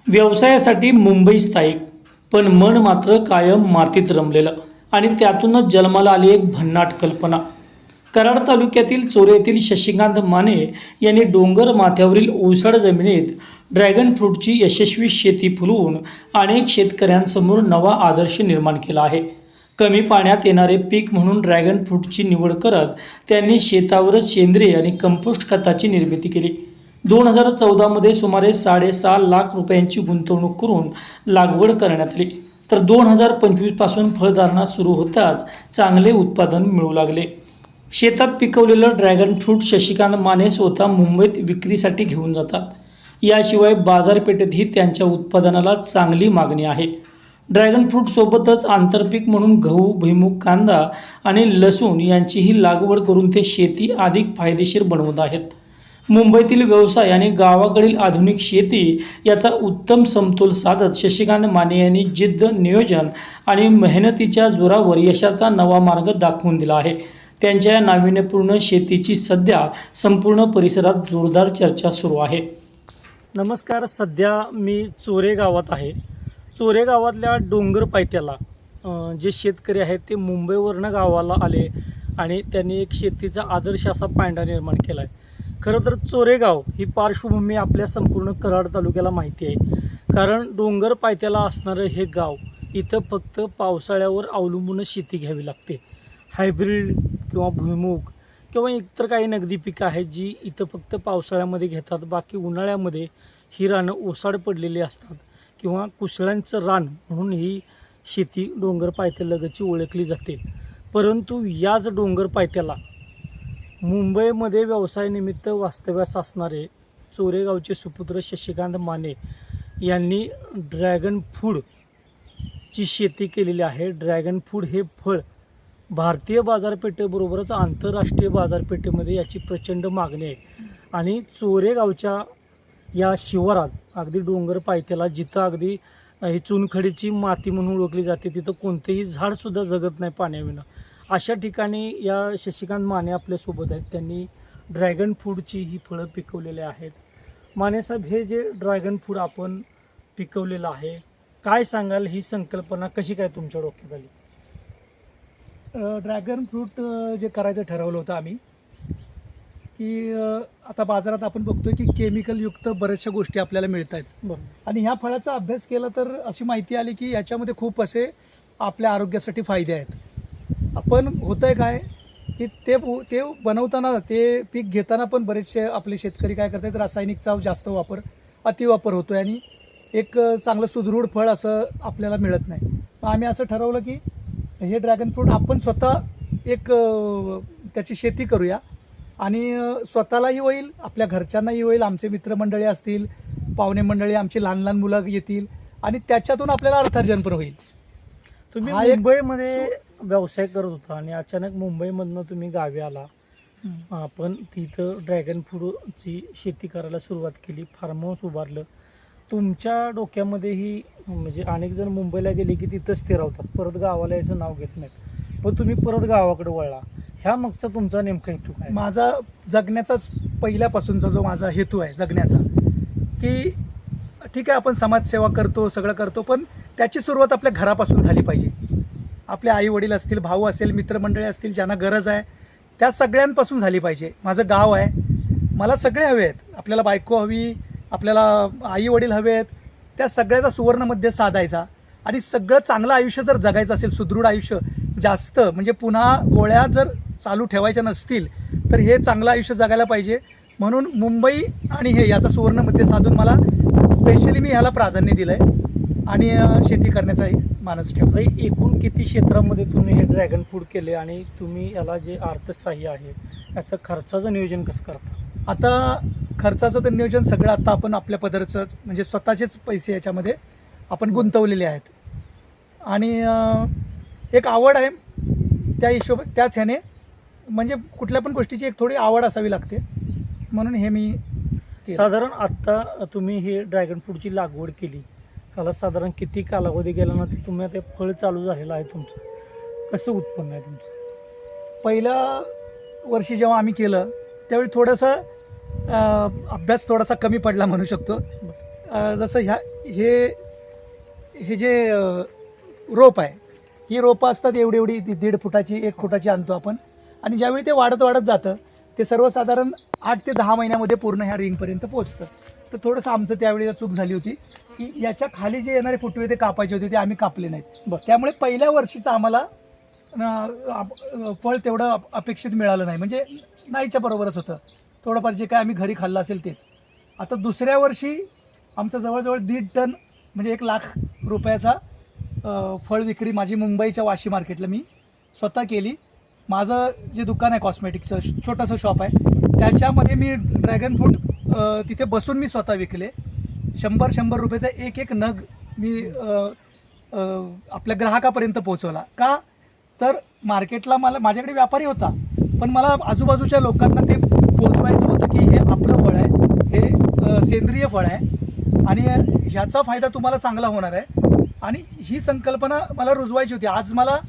व्यवसायासाठी मुंबई स्थायिक, पण मन मात्र कायम मातीत रमलेलं आणि त्यातूनच जन्माला आली एक भन्नाट कल्पना. कराड तालुक्यातील चोरे येथील शशिकांत माने यांनी डोंगर माथ्यावरील ओसाड जमिनीत ड्रॅगन फ्रूटची यशस्वी शेती फुलवून अनेक शेतकऱ्यांसमोर नवा आदर्श निर्माण केला आहे. कमी पाण्यात येणारे पीक म्हणून ड्रॅगन फ्रूटची निवड करत त्यांनी शेतावरच सेंद्रिय आणि कंपोस्ट खताची निर्मिती केली. 2014 सुमारे 6.5 लाख रुपयांची गुंतवणूक करून लागवड करण्यात आली, तर 2025 पासून फळधारणा सुरू होताच चांगले उत्पादन मिळू लागले. शेतात पिकवलेलं ड्रॅगन फ्रूट शशिकांत माने स्वतः मुंबईत विक्रीसाठी घेऊन जातात. याशिवाय बाजारपेठेतही त्यांच्या उत्पादनाला चांगली मागणी आहे. ड्रॅगन फ्रूट सोबतच आंतरपीक म्हणून गहू, भुईमूग, कांदा आणि लसूण यांचीही लागवड करून ते शेती अधिक फायदेशीर बनवत आहेत. मुंबईतील व्यवसाय आणि गावाकडील आधुनिक शेती याचा उत्तम समतोल साधत शशिकांत माने यांनी जिद्द, नियोजन आणि मेहनतीच्या जोरावर यशाचा नवा मार्ग दाखवून दिला आहे. त्यांच्या या नाविन्यपूर्ण शेतीची सध्या संपूर्ण परिसरात जोरदार चर्चा सुरू आहे. नमस्कार, सध्या मी चोरे गावात आहे. चोरे गावातल्या डोंगर पायथ्याला जे शेतकरी आहेत ते मुंबईवरनं गावाला आले आणि त्यांनी एक शेतीचा आदर्श असा पायंडा निर्माण केला आहे. खरं तर चोरेगाव ही पार्श्वभूमी आपल्या संपूर्ण कराड तालुक्याला माहिती आहे. कारण डोंगर पायथ्याला असणारं हे गाव इथं फक्त पावसाळ्यावर अवलंबूनच शेती घ्यावी लागते. हायब्रिड किंवा भुईमूग किंवा इतर काही नगदी पिकं आहेत जी इथं फक्त पावसाळ्यामध्ये घेतात. बाकी उन्हाळ्यामध्ये ही रानं ओसाड पडलेली असतात किंवा कुसळ्यांचं रान म्हणून ही शेती डोंगर पायथ्यालगतची ओळखली जाते. परंतु याच डोंगर पायथ्याला मुंबईमध्ये व्यवसायानिमित्त वास्तव्यास असणारे चोरेगावचे सुपुत्र शशिकांत माने यांनी ड्रॅगन फ्रूटची शेती केलेली आहे. ड्रॅगन फ्रूट हे फळ भारतीय बाजारपेठेबरोबरच आंतरराष्ट्रीय बाजारपेठेमध्ये याची प्रचंड मागणी आहे. आणि चोरेगावच्या या शिवारात अगदी डोंगर पायथ्याला जिथं अगदी ही चुनखडीची माती म्हणून ओळखली जाते, तिथं कोणतेही झाडसुद्धा जगत नाही पाण्याविना. अशा ठिकाणी या शशिकांत माने आपल्यासोबत आहेत. त्यांनी ड्रॅगन फ्रूटची ही फळं पिकवलेली आहेत. मानेसाहेब, हे जे ड्रॅगन फ्रूट आपण पिकवलेलं आहे, काय सांगाल, ही संकल्पना कशी काय तुमच्या डोक्यात आली? ड्रॅगन फ्रूट जे करायचं ठरवलं होतं आम्ही, की आता बाजारात आपण बघतोय की केमिकलयुक्त बऱ्याचशा गोष्टी आपल्याला मिळत आहेत. बरं. आणि ह्या फळाचा अभ्यास केला तर अशी माहिती आली की याच्यामध्ये खूप असे आपल्या आरोग्यासाठी फायदे आहेत. आपण होतं आहे काय की ते बनवताना, ते पीक घेताना पण बरेचसे आपले शेतकरी काय करतात, रासायनिकचा जास्त वापर, अतिवापर होतो आहे आणि एक चांगलं सुदृढ फळ असं आपल्याला मिळत नाही. मग आम्ही असं ठरवलं की हे ड्रॅगन फ्रूट आपण स्वतः एक त्याची शेती करूया आणि स्वतःलाही होईल, आपल्या घरच्यांनाही होईल, आमचे मित्रमंडळी असतील, पाहुणे मंडळी, आमची लहान लहान मुलं येतील आणि त्याच्यातून आपल्याला अर्थार्जन पण होईल. तुम्ही मुंबईमध्ये व्यवसाय करत होता आणि अचानक मुंबईमधनं तुम्ही गावी आला. आपण तिथं ड्रॅगन फ्रूटची शेती करायला सुरुवात केली, फार्म हाऊस उभारलं. तुमच्या डोक्यामध्येही म्हणजे अनेक जण मुंबईला गेले की तिथंच स्थिरावतात, परत गावाला याचं नाव घेत नाहीत, पण तुम्ही परत गावाकडे वळला. ह्या मागचा तुमचा नेमका हेतू काय? माझा जगण्याचाच पहिल्यापासूनचा जो माझा हेतू आहे जगण्याचा, की ठीक आहे आपण समाजसेवा करतो, सगळं करतो, पण त्याची सुरुवात आपल्या घरापासून झाली पाहिजे. आपले आई वडील असतील, भाऊ असेल, मित्रमंडळी असतील, ज्यांना गरज आहे त्या सगळ्यांपासून झाली पाहिजे. माझं गाव आहे, मला सगळे हवे आहेत. आपल्याला बायको हवी, आपल्याला आई वडील हवे आहेत. त्या सगळ्याचा सुवर्णमध्य साधायचा आणि सगळं चांगलं आयुष्य जर जगायचं असेल, सुदृढ आयुष्य, जास्त म्हणजे पुन्हा गोळ्या जर चालू ठेवायच्या नसतील तर हे चांगलं आयुष्य जगायला पाहिजे. म्हणून मुंबई आणि हे याचा सुवर्णमध्य साधून मला स्पेशली मी ह्याला प्राधान्य दिलं आहे आणि शेती करण्याचा मानस ठेवला. एकूण किती क्षेत्रामध्ये तुम्ही हे ड्रॅगन फ्रूट केले आणि तुम्ही याला जे अर्थसहाय्य आहे याचं खर्चाचं नियोजन कसं करता? आता खर्चाचं तर नियोजन सगळं आता आपण आपल्या पदरचंच म्हणजे स्वतःचेच पैसे याच्यामध्ये आपण गुंतवलेले आहेत आणि एक आवड आहे त्या त्याच ह्याने, म्हणजे कुठल्या पण गोष्टीची एक थोडी आवड असावी लागते, म्हणून हे मी साधारण आत्ता तुम्ही हे ड्रॅगन फ्रूटची लागवड केली, त्याला साधारण किती कालावधी गेल्यानंतर तुम्ही आता फळ चालू झालेलं आहे तुमचं, कसं उत्पन्न आहे तुमचं? पहिल्या वर्षी जेव्हा आम्ही केलं त्यावेळी थोडंसं अभ्यास थोडासा कमी पडला म्हणू शकतो. जसं हे जे रोप आहे, ही रोपं असतात एवढी एवढी 1.5 फुटाची 1 फुटाची आणतो आपण, आणि ज्यावेळी ते वाढत वाढत जातं ते सर्वसाधारण 8 ते 10 महिन्यामध्ये पूर्ण ह्या रिंगपर्यंत पोहोचतं. तर थोडंसं आमचं त्यावेळी चूक झाली होती की याच्या खाली जे येणारे फुटवे ते कापायचे होते, ते आम्ही कापले नाहीत. त्यामुळे पहिल्या वर्षीचं आम्हाला फळ तेवढं अपेक्षित मिळालं नाही, म्हणजे नाहीच्या बरोबरच होतं. थोडंफार जे काय आम्ही घरी खाल्लं असेल तेच. आता दुसऱ्या वर्षी आमचं जवळजवळ 1.5 टन म्हणजे 1 लाख रुपयाचा फळ विक्री माझी मुंबईच्या वाशी मार्केटला मी स्वतः केली. माझं जे दुकान आहे कॉस्मेटिकचं छोटंसं शॉप आहे, त्याच्यामध्ये मी ड्रॅगन फ्रूट तिथे बसून मी स्वतः विकले. 100 रुपयाचा एक नग मी आपल्या ग्राहकापर्यंत पोहोचवला. का तर मार्केटला माझ्याकडे व्यापारी होता, पण मला आजूबाजूच्या लोकांना ते पोचवायचं होतं की हे आपलं फळ आहे, हे सेंद्रिय फळ आहे आणि ह्याचा फायदा तुम्हाला चांगला होणार आहे. आणि ही संकल्पना मला रुजवायची होती. आज मला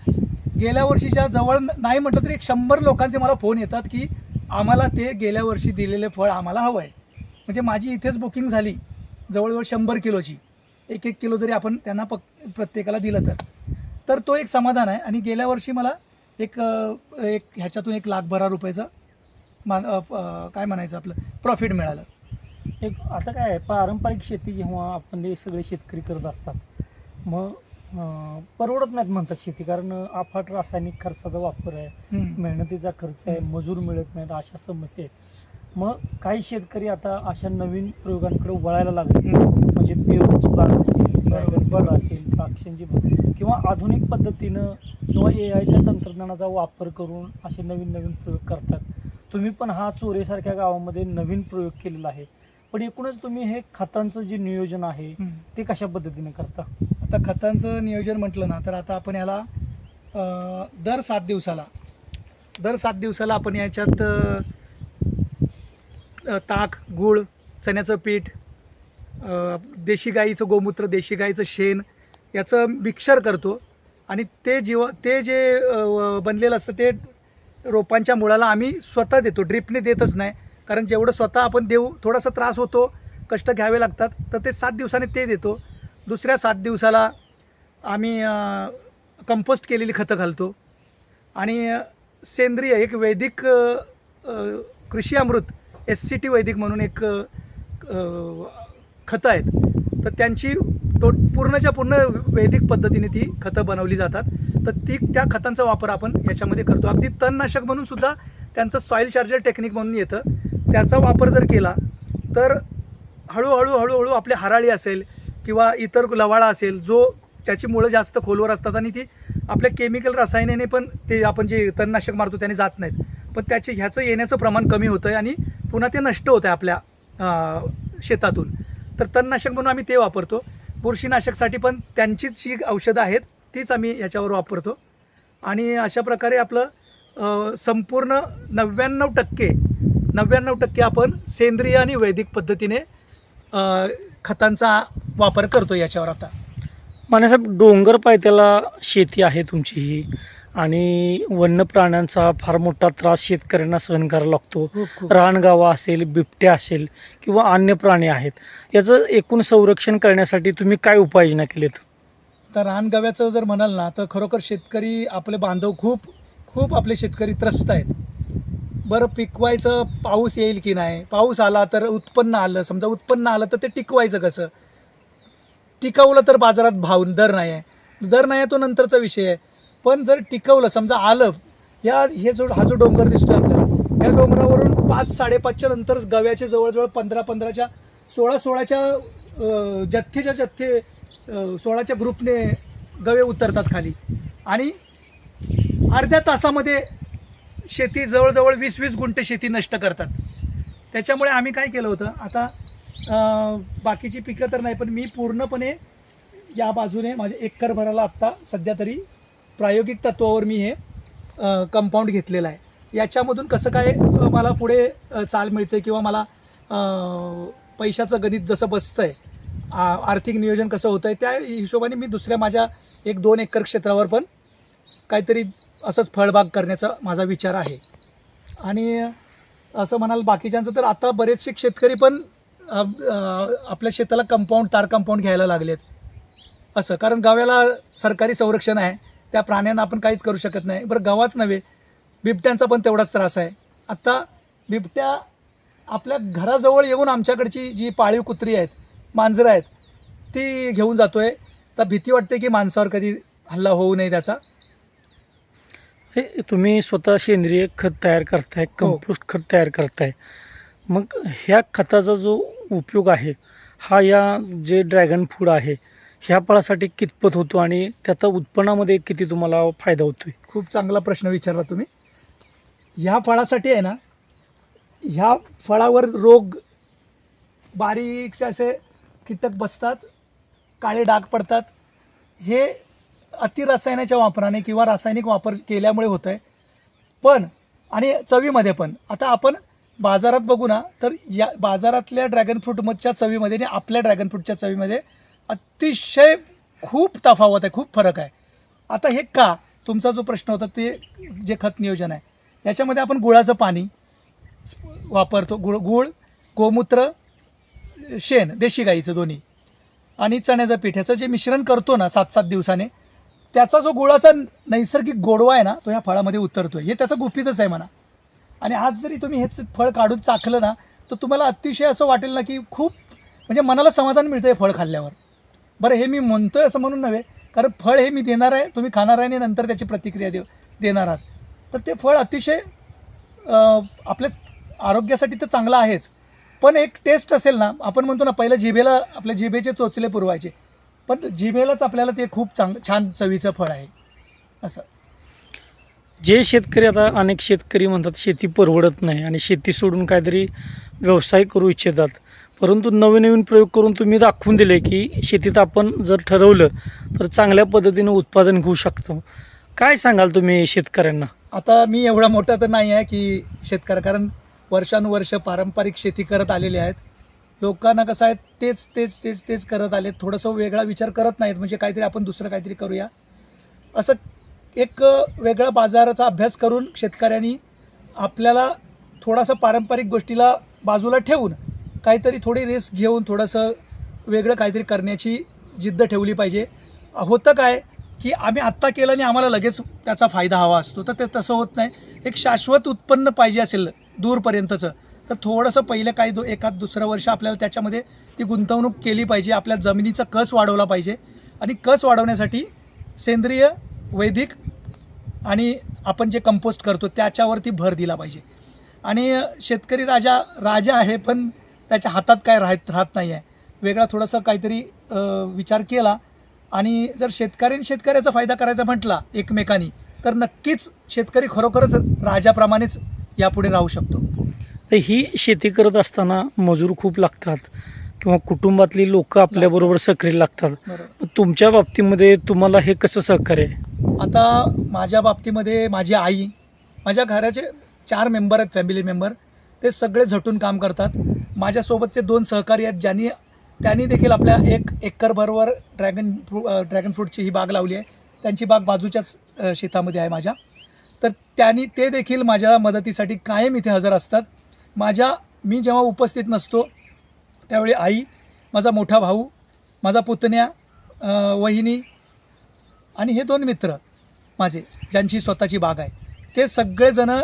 गेल्या वर्षीच्या जवळ नाही म्हटलं तरी 100 लोकांचे मला फोन येतात की आम्हाला ते गेल्या वर्षी दिलेले फळ आम्हाला हवं आहे. म्हणजे माझी इथेच बुकिंग झाली जवळजवळ 100 किलोची. 1 किलो जरी आपण त्यांना प्रत्येकाला दिलं तर तो एक समाधान आहे. आणि गेल्या वर्षी मला एक ह्याच्यातून 1 लाखभरा रुपयाचं काय म्हणायचं आपलं प्रॉफिट मिळालं. एक आता काय आहे, पारंपरिक शेती जेव्हा आपण हे सगळे शेतकरी करत असतात, मग परवडत नाहीत म्हणतात शेती, कारण अफाट रासायनिक खर्चाचा वापर आहे, मेहनतीचा खर्च आहे, मजूर मिळत नाहीत, अशा समस्या आहेत. मग काही शेतकरी आता अशा नवीन प्रयोगांकडे वळायला लागले, म्हणजे पेरूची बाग असेल, बाग असेल, द्राक्षांची बाग, किंवा आधुनिक पद्धतीनं किंवा AIच्या तंत्रज्ञानाचा वापर करून असे नवीन नवीन प्रयोग करतात. तुम्ही पण हा चोरेसारख्या गावामध्ये नवीन प्रयोग केलेला आहे, पण एकूणच तुम्ही हे खतांचं जे नियोजन आहे ते कशा पद्धतीने करता? आता खतांचं नियोजन म्हटलं ना, तर आता आपण याला दर 7 दिवसाला आपण याच्यात ताक, गूळ, चण्याचं पीठ, देशी गाईचं गोमूत्र, देशी गाईचं शेण याचं मिक्सर करतो. आणि ते जे बनलेलं असतं ते रोपांच्या मुळाला आम्ही स्वतः देतो, ड्रिपने देतच नाही, कारण जेवढं स्वतः आपण देऊ थोडासा त्रास होतो, कष्ट घ्यावे लागतात, तर ते 7 दिवसाने ते देतो. दुसऱ्या 7 दिवसाला आम्ही कंपोस्ट केलेली खतं घालतो. आणि सेंद्रिय एक वैदिक कृषी अमृत SCT वैदिक म्हणून एक खतं आहेत, तर त्यांची पूर्णच्या पूर्ण वैदिक पद्धतीने ती खतं बनवली जातात. तर त्या खतांचा वापर आपण याच्यामध्ये करतो. अगदी तणनाशक म्हणून सुद्धा त्यांचं सॉईल चार्जर टेक्निक म्हणून येतं, त्याचा वापर जर केला तर हळूहळू आपली हराळी असेल किंवा इतर लवाळा असेल, जो त्याची मुळं जास्त खोलवर असतात आणि ती आपल्या केमिकल रसायनाने पण ते आपण जे तणनाशक मारतो त्याने जात नाहीत, पण ह्याचं येण्याचं प्रमाण कमी होतं आहे आणि पुन्हा ते नष्ट होतं आहे आपल्या शेतातून. तर तणनाशक म्हणून आम्ही ते वापरतो. बुरशीनाशकसाठी पण त्यांचीच जी औषधं आहेत तीच आम्ही ह्याच्यावर वापरतो. आणि अशा प्रकारे आपलं संपूर्ण 99% आपण सेंद्रिय आणि वैदिक पद्धतीने खतांचा वापर करतो याच्यावर. आता मानेसाहेब, डोंगर पायथ्याला शेती आहे तुमची ही, आणि वन्य प्राण्यांचा फार मोठा त्रास शेतकऱ्यांना सहन करावा लागतो. रानगावा असेल, बिबट्या असेल किंवा अन्य प्राणी आहेत, याचं एकूण संरक्षण करण्यासाठी तुम्ही काय उपाययोजना केलीत? तर रानगव्याचं जर म्हणाल ना, तर खरोखर शेतकरी आपले बांधव खूप आपले शेतकरी त्रस्त आहेत. बरं, पिकवायचं पाऊस येईल की नाही, पाऊस आला तर उत्पन्न आलं, समजा उत्पन्न आलं तर ते टिकवायचं कसं, टिकवलं तर बाजारात दर नाही आहे तो नंतरचा विषय आहे. पण जर टिकवलं, समजा आलं, हा जो डोंगर दिसतोय आपल्याला, या डोंगरावरून 5-5:30च्या नंतर गव्याचे जवळजवळ 15-15च्या 16-16च्या जथ्थेच्या 16च्या ग्रुपने गवे उतरतात खाली, आणि अर्ध्या तासामध्ये शेती जवळजवळ 20-20 गुंठे शेती नष्ट करतात. त्याच्यामुळे आम्ही काय केलं होतं, आता बाकीची पिकं तर नाही, पण मी पूर्णपणे या बाजूने माझ्या एकरभराला आत्ता सध्या तरी प्रायोगिक तत्वावर मी हे कंपाऊंड घेतलेलं आहे. याच्यामधून कसं काय मला पुढे चाल मिळते किंवा मला पैशाचं गणित जसं बसतं आहे, आर्थिक नियोजन कसं होतं आहे, त्या हिशोबाने मी दुसऱ्या माझ्या 1-2 एकर क्षेत्रावर पण काहीतरी असंच फळबाग करण्याचा माझा विचार आहे. आणि असं म्हणाल बाकीच्यांचं, तर आता बरेचसे शेतकरी पण आपल्या शेताला कंपाऊंड तार कंपाऊंड घ्यायला लागलेत असं, कारण गव्याला सरकारी संरक्षण आहे, त्या प्राण्यांना आपण काहीच करू शकत नाही. बरं गव्हाच नव्हे, बिबट्यांचा पण तेवढाच त्रास आहे. आता बिबट्या आपल्या घराजवळ येऊन आमच्याकडची जी पाळीव कुत्री आहेत, मांजरं आहेत, ती घेऊन जातो आहे. तर भीती वाटते की माणसावर कधी हल्ला होऊ नये त्याचा. हे तुम्ही स्वतः सेंद्रिय खत तयार करताय, कंपोस्ट खत तयार करताय, मग ह्या खताचा जो उपयोग आहे हा या जे ड्रॅगन फ्रूट आहे ह्या फळासाठी कितपत होतो आणि त्याचा उत्पन्नामध्ये किती तुम्हाला फायदा होतोय? खूप चांगला प्रश्न विचारला तुम्ही. ह्या फळासाठी आहे ना, ह्या फळावर रोग, बारीकसे असे कीटक बसतात, काळे डाग पडतात. हे अतिरसायनाच्या वापराने किंवा रासायनिक वापर केल्यामुळे होतं आहे. पण आणि चवीमध्ये पण आता आपण बाजारात बघू ना, तर या बाजारातल्या ड्रॅगन फ्रूटच्या चवीमध्ये आणि आपल्या ड्रॅगन फ्रूटच्या चवीमध्ये अतिशय खूप तफावत आहे, खूप फरक आहे. आता हे का, तुमचा जो प्रश्न होता ते जे खत नियोजन आहे याच्यामध्ये आपण गुळाचं पाणी वापरतो. गुळ, गोमूत्र, शेण देशी गाईचं दोन्ही आणि चण्याचं पीठ ह्याचं जे मिश्रण करतो ना 7-7 दिवसाने, त्याचा जो गुळाचा नैसर्गिक गोडवा आहे ना तो ह्या फळामध्ये उतरतो आहे. हे त्याचं गुपितच आहे म्हणा. आणि आज जरी तुम्ही हेच फळ काढून चाखलं ना तर तुम्हाला अतिशय असं वाटेल ना की खूप म्हणजे मनाला समाधान मिळतं हे फळ खाल्ल्यावर. बरं, हे मी म्हणतोय असं म्हणून नव्हे, कारण फळ हे मी देणार आहे, तुम्ही खाणार आहे आणि नंतर त्याची प्रतिक्रिया देणार आहात. तर ते फळ अतिशय आपल्या आरोग्यासाठी तर चांगलं आहेच, पण एक टेस्ट असेल ना, आपण म्हणतो ना पहिलं जिभेला आपल्या जिभेचे चोचले पुरवायचे, पण जिभेलाच आपल्याला ते खूप छान चवीचं फळ आहे असं. जे शेतकरी, आता अनेक शेतकरी म्हणतात शेती परवडत नाही आणि शेती सोडून काहीतरी व्यवसाय करू इच्छितात, परंतु नवीन नवीन प्रयोग करून तुम्ही दाखवून दिले की शेतीत आपण जर ठरवलं तर चांगल्या पद्धतीनं उत्पादन घेऊ शकतो. काय सांगाल तुम्ही शेतकऱ्यांना? आता मी एवढा मोठा तर नाही आहे की शेतकरी, कारण वर्षानुवर्ष पारंपरिक शेती करत आलेले आहेत. लोकांना कसं आहे तेच तेच तेच तेच करत आले, थोडंसं वेगळा विचार करत नाहीत, म्हणजे काहीतरी आपण दुसरं काहीतरी करूया असं. एक वेगळा बाजाराचा अभ्यास करून शेतकऱ्यांनी आपल्याला थोडासा पारंपरिक गोष्टीला बाजूला ठेवून काहीतरी थोडी रिस्क घेऊन थोडंसं वेगळं काहीतरी करण्याची जिद्द ठेवली पाहिजे. होतं काय की आम्ही आत्ता केलं आणि आम्हाला लगेच त्याचा फायदा हवा असतो, तर ते तसं होत नाही. एक शाश्वत उत्पन्न पाहिजे असेल दूरपर्यंतचं, तर थोडंसं पहिलं काही एखाद दुसरं वर्ष आपल्याला त्याच्यामध्ये ती गुंतवणूक केली पाहिजे. आपल्या जमिनीचा कस वाढवला पाहिजे आणि कस वाढवण्यासाठी सेंद्रिय, वैदिक आणि आपण जे कंपोस्ट करतो त्याच्यावरती भर दिला पाहिजे. आणि शेतकरी राजा आहे, पण त्याच्या हातात काय राहत नाही आहे. वेगळा थोडंसं काहीतरी विचार केला आणि जर शेतकऱ्याचा फायदा करायचा म्हटला एकमेकांनी, तर नक्कीच शेतकरी खरोखरच राजाप्रमाणेच यापुढे राहू शकतो. तर ही शेती करत असताना मजूर खूप लागतात किंवा कुटुंबातली लोक आपल्याबरोबर सक्रिय लागतात. बरोबर. तुमच्या बाबतीमध्ये तुम्हाला हे कसं सहकार्य आहे? आता माझ्या बाबतीमध्ये माझी आई, माझ्या घराचे 4 मेंबर आहेत, फॅमिली मेंबर, ते सगळे झटून काम करतात. माझ्यासोबतचे 2 सहकारी आहेत त्यांनी देखील आपल्या 1 एकरभरवर ड्रॅगन फ्रूटची ही बाग लावली आहे. त्यांची बाग बाजूच्याच शेतामध्ये आहे माझ्या. तर ते देखील माझ्या मदतीसाठी कायम इथे हजर असतात. मी जेव्हा उपस्थित नसतो त्यावेळी आई, माझा मोठा भाऊ, माझा पुतण्या, वहिनी आणि हे 2 मित्र माझे ज्यांची स्वतःची बाग आहे, ते सगळेजणं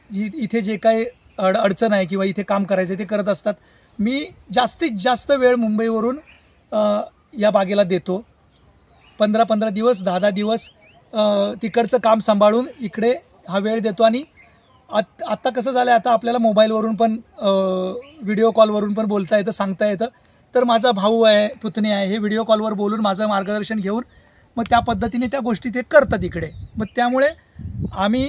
इथे जे काही अडचण आहे किंवा इथे काम करायचं ते करत असतात. मी जास्तीत जास्त वेळ मुंबईवरून या बागेला देतो. 15-15 दिवस, 10-10 दिवस तिकडचं काम सांभाळून इकडे हा वेळ देतो. आणि आत्ता कसं झालं आहे, आता आपल्याला मोबाईलवरून पण व्हिडिओ कॉलवरून पण बोलता येतं, सांगता येतं. तर माझा भाऊ आहे, पुतणी आहे, हे व्हिडिओ कॉलवर बोलून माझं मार्गदर्शन घेऊन मग त्या पद्धतीने त्या गोष्टी ते करतात इकडे. मग त्यामुळे आम्ही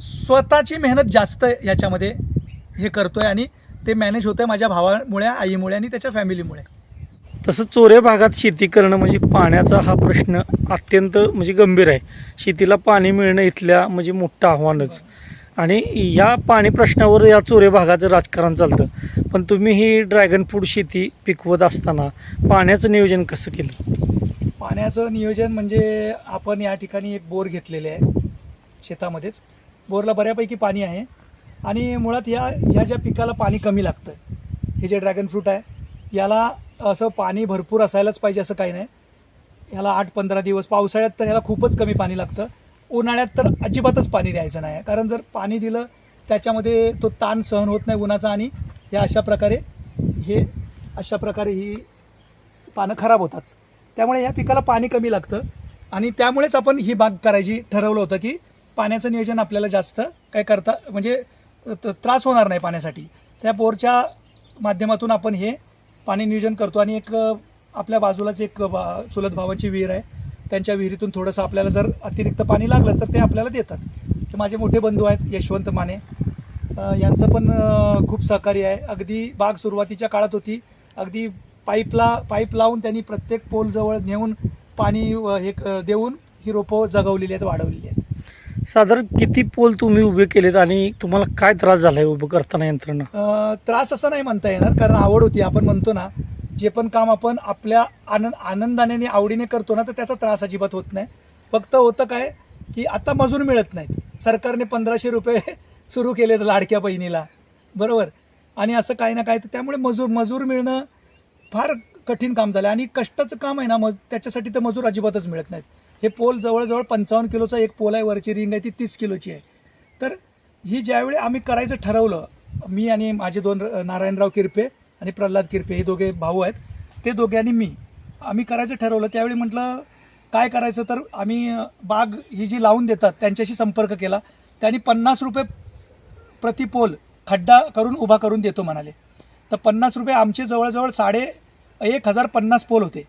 स्वतःची मेहनत जास्त याच्यामध्ये हे करतो आहे आणि ते मॅनेज होतं आहे माझ्या भावामुळे, आईमुळे आणि त्याच्या फॅमिलीमुळे. तसं चोऱ्या भागात शेती करणं म्हणजे पाण्याचा हा प्रश्न अत्यंत म्हणजे गंभीर आहे. शेतीला पाणी मिळणं इथल्या म्हणजे मोठं आव्हानच. आणि या पाणी प्रश्नावर या चोऱ्या भागाचं राजकारण चालतं. पण तुम्ही ही ड्रॅगन फ्रूट शेती पिकवत असताना पाण्याचं नियोजन कसं केलं? पाण्याचं नियोजन म्हणजे आपण या ठिकाणी एक बोर घेतलेले आहे शेतामध्येच. बोरला बऱ्यापैकी पाणी आहे आणि मुळात ह्या ज्या पिकाला पाणी कमी लागतं हे जे ड्रॅगन फ्रूट आहे याला असं पाणी भरपूर असायलाच पाहिजे असं काही नाही. ह्याला 8-15 दिवस, पावसाळ्यात तर ह्याला खूपच कमी पाणी लागतं, उन्हाळ्यात तर अजिबातच पाणी द्यायचं नाही. कारण जर पाणी दिलं त्याच्यामध्ये तो ताण सहन होत नाही उन्हाचा आणि हे अशा प्रकारे ही पानं खराब होतात. त्यामुळे या पिकाला पाणी कमी लागतं आणि त्यामुळेच आपण ही बाग करायची ठरवलं होतं की पाण्याचं नियोजन आपल्याला जास्त काय करता म्हणजे त्रास होणार नाही पाण्यासाठी. त्या बोरच्या माध्यमातून आपण हे पाणी नियोजन करतो आणि एक आपल्या बाजूलाच एक चुलत भावांची विहीर आहे, त्यांच्या विहिरीतून थोडंसं आपल्याला जर अतिरिक्त पाणी लागलं तर ते आपल्याला देतात. ते माझे मोठे बंधू आहेत यशवंत माने, यांचं पण खूप सहकार्य आहे. अगदी बाग सुरुवातीच्या काळात होती, अगदी पाईप लावून त्यांनी प्रत्येक पोलजवळ नेऊन पाणी देऊन ही रोपं जगवलेली आहेत, वाढवलेली आहेत. साधारण किती पोल तुम्ही उभे केलेत आणि तुम्हाला काय त्रास झाला आहे उभं करताना यंत्रणा? त्रास असं नाही म्हणता येणार, कारण आवड होती. आपण म्हणतो ना, जे पण काम आपण आपल्या आनंदाने आणि आवडीने करतो ना, तर त्याचा त्रास अजिबात होत नाही. फक्त होतं काय की आता मजूर मिळत नाहीत. सरकारने 1500 रुपये सुरू केले लाडक्या बहिणीला, बरोबर, आणि असं काही ना काय, तर त्यामुळे मजूर मिळणं फार कठीण काम झालं आणि कष्टाचं काम आहे ना, त्याच्यासाठी तर मजूर अजिबातच मिळत नाहीत. हे पोल जवळजवळ 55 किलोचा एक पोल आहे, वरची रिंग आहे ती 30 किलोची आहे. तर ही ज्यावेळी आम्ही करायचं ठरवलं, मी आणि माझे 2 नारायणराव किरपे आणि प्रल्हाद किरपे हे दोघे भाऊ आहेत, ते दोघे आणि आम्ही करायचं ठरवलं. त्यावेळी म्हटलं काय करायचं, तर आम्ही बाग ही जी लावून देतात त्यांच्याशी संपर्क केला. त्यांनी 50 रुपये प्रति पोल खड्डा करून उभा करून देतो म्हणाले. तर 50 रुपये आमचे जवळजवळ 1,050 पोल होते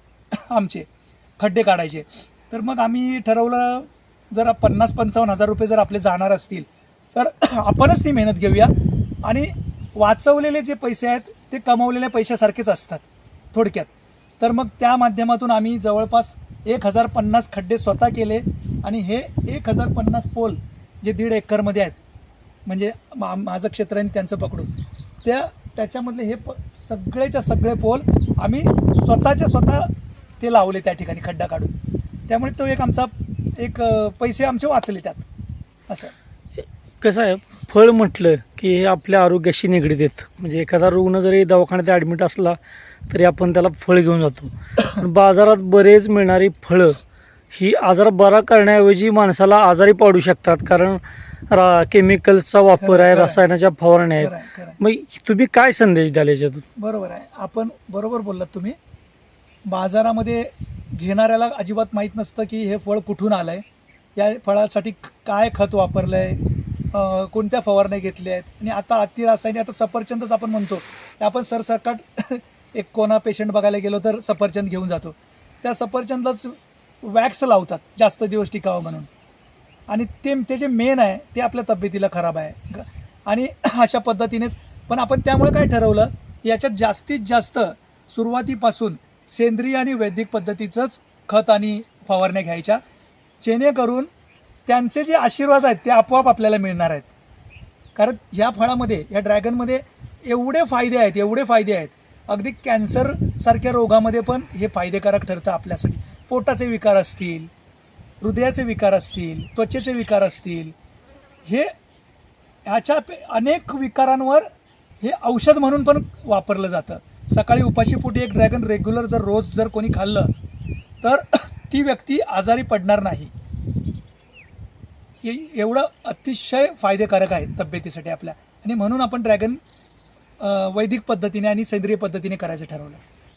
आमचे खड्डे काढायचे. तर मग आम्ही ठरवलं जर 50-55 हजार रुपये जर आपले जाणार असतील तर आपणच ती मेहनत घेऊया आणि वाचवलेले जे पैसे आहेत ते कमवलेल्या पैशासारखेच असतात थोडक्यात. तर मग त्या माध्यमातून आम्ही जवळपास 1,050 खड्डे स्वतः केले आणि हे 1,050 पोल जे 1.5 एकरमध्ये आहेत, म्हणजे माझं क्षेत्र आहे त्यांचं पकडून, त्याच्यामधले हे सगळेच्या सगळे पोल आम्ही स्वतः ते लावले त्या ठिकाणी खड्डा काढून. त्यामुळे तो एक पैसे आमचे वाचले त्यात. असं कसं आहे, फळ म्हटलं की हे आपल्या आरोग्याशी निगडीत आहेत. म्हणजे एखादा रुग्ण जरी दवाखान्यात ॲडमिट असला तरी आपण त्याला फळ घेऊन जातो. पण बाजारात बरेच मिळणारी फळं ही आजार बरा करण्याऐवजी माणसाला आजारी पाडू शकतात, कारण केमिकल्सचा वापर आहे, रसायनाच्या फवारण्या आहेत. मग तुम्ही काय संदेश द्याल याच्यातून? बरोबर आहे, आपण बरोबर बोललात तुम्ही. बाजारामध्ये घेणाऱ्याला अजिबात माहीत नसतं की हे फळ कुठून आलं आहे, या फळासाठी काय खत वापरलं आहे, कोणत्या फवारण्या घेतल्या आहेत. आणि आता अतिरासायनिक, आता सफरचंदच आपण म्हणतो, आपण सरसकट एक कोणा पेशंट बघायला गेलो तर सफरचंद घेऊन जातो, त्या सफरचंदलाच वॅक्स लावतात जास्त दिवस टिकावं म्हणून, आणि ते जे मेन आहे ते आपल्या तब्येतीला खराब आहे. आणि अशा पद्धतीनेच पण आपण त्यामुळे काय ठरवलं, याच्यात जास्तीत जास्त सुरुवातीपासून सेंद्रिय आणि वैदिक पद्धतीचंच खत आणि फवारण्या घ्यायच्या, जेणेकरून त्यांचे जे आशीर्वाद आहेत ते आपोआप आपल्याला मिळणार आहेत. कारण ह्या फळामध्ये, या ड्रॅगनमध्ये एवढे फायदे आहेत, अगदी कॅन्सरसारख्या रोगामध्ये पण हे फायदेकारक ठरतं आपल्यासाठी. पोटाचे विकार असतील, हृदयाचे विकार असतील, त्वचेचे विकार असतील, ह्याच्या अनेक विकारांवर हे औषध म्हणून पण वापरलं जातं. सकाळी उपाशीपोटी एक ड्रॅगन रेग्युलर रोज जर कोणी खाल्लं तर ती व्यक्ती आजारी पडणार नाही. एवढं अतिशय फायदेकारक आहे तब्येतीसाठी आपल्या, आणि म्हणून आपण ड्रॅगन वैदिक पद्धतीने आणि सेंद्रिय पद्धतीने करायचं ठरवलं.